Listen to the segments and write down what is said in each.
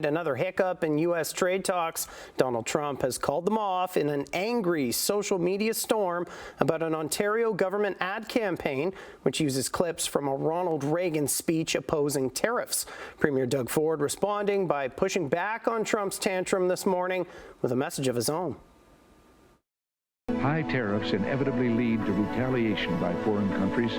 Another hiccup in U.S. trade talks. Donald Trump has called them off in an angry social media storm about an Ontario government ad campaign which uses clips from a Ronald Reagan speech opposing tariffs. Premier Doug Ford responding by pushing back on Trump's tantrum this morning with a message of his own. High tariffs inevitably lead to retaliation by foreign countries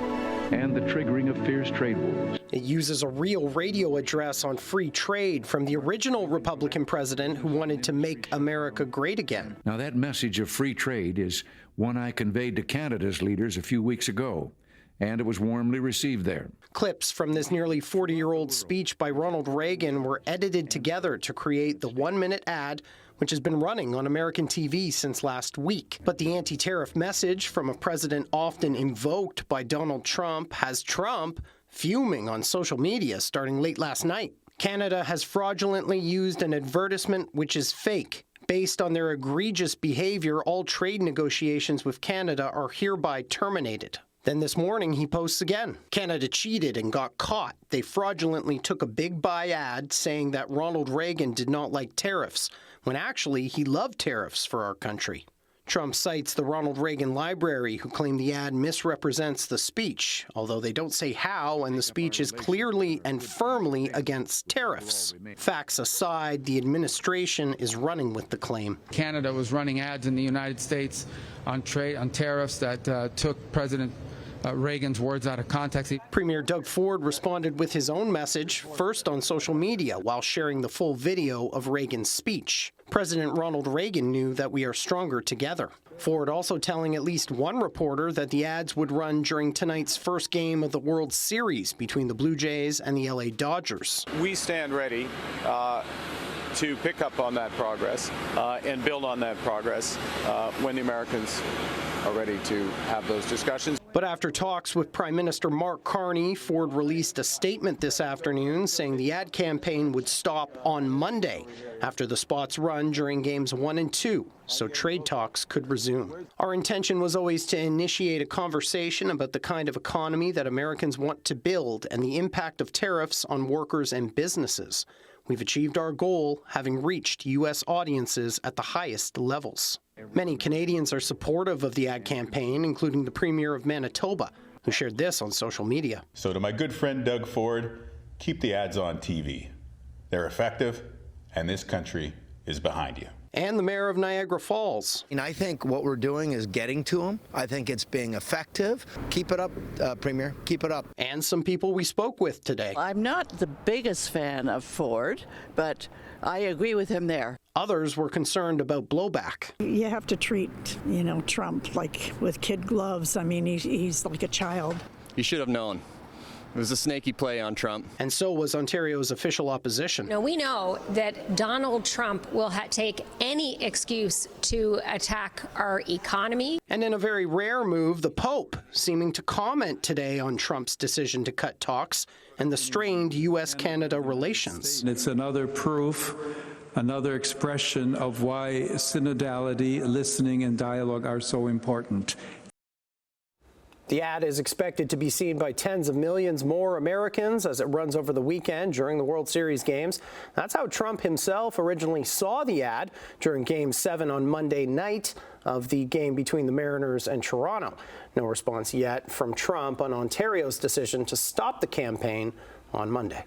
and the triggering of fierce trade wars. It uses a real radio address on free trade from the original Republican president who wanted to make America great again. Now, that message of free trade is one I conveyed to Canada's leaders a few weeks ago, and it was warmly received there. Clips from this nearly 40-year-old speech by Ronald Reagan were edited together to create the one-minute ad which has been running on American TV since last week. But the anti-tariff message from a president often invoked by Donald Trump has Trump fuming on social media starting late last night. Canada has fraudulently used an advertisement which is fake. Based on their egregious behavior, all trade negotiations with Canada are hereby terminated. Then this morning, he posts again. Canada cheated and got caught. They fraudulently took a big buy ad saying that Ronald Reagan did not like tariffs, when actually he loved tariffs for our country. Trump cites the Ronald Reagan Library, who claim the ad misrepresents the speech, although they don't say how, and the speech is clearly and firmly against tariffs. Facts aside, the administration is running with the claim. Canada was running ads in the United States on tariffs that took President Reagan's words out of context. Premier Doug Ford responded with his own message, first on social media, while sharing the full video of Reagan's speech. President Ronald Reagan knew that we are stronger together. Ford also telling at least one reporter that the ads would run during tonight's first game of the World Series between the Blue Jays and the LA Dodgers. We stand ready to pick up on that progress and build on that progress when the Americans are ready to have those discussions. But after talks with Prime Minister Mark Carney, Ford released a statement this afternoon saying the ad campaign would stop on Monday after the spots run during games 1 and 2, so trade talks could resume. Our intention was always to initiate a conversation about the kind of economy that Americans want to build and the impact of tariffs on workers and businesses. We've achieved our goal, having reached U.S. audiences at the highest levels. Many Canadians are supportive of the ad campaign, including the Premier of Manitoba, who shared this on social media. So to my good friend Doug Ford, keep the ads on TV. They're effective, and this country is behind you. And the mayor of Niagara Falls. And I think what we're doing is getting to them. I think it's being effective. Keep it up, Premier. Keep it up. And some people we spoke with today. I'm not the biggest fan of Ford, but I agree with him there. Others were concerned about blowback. You have to treat, Trump like with kid gloves. I mean, he's like a child. You should have known. It was a snaky play on Trump. And so was Ontario's official opposition. Now, we know that Donald Trump will take any excuse to attack our economy. And in a very rare move, the Pope seeming to comment today on Trump's decision to cut talks and the strained U.S.-Canada relations. It's another proof, another expression of why synodality, listening, and dialogue are so important. The ad is expected to be seen by tens of millions more Americans as it runs over the weekend during the World Series games. That's how Trump himself originally saw the ad during Game 7 on Monday night of the game between the Mariners and Toronto. No response yet from Trump on Ontario's decision to stop the campaign on Monday.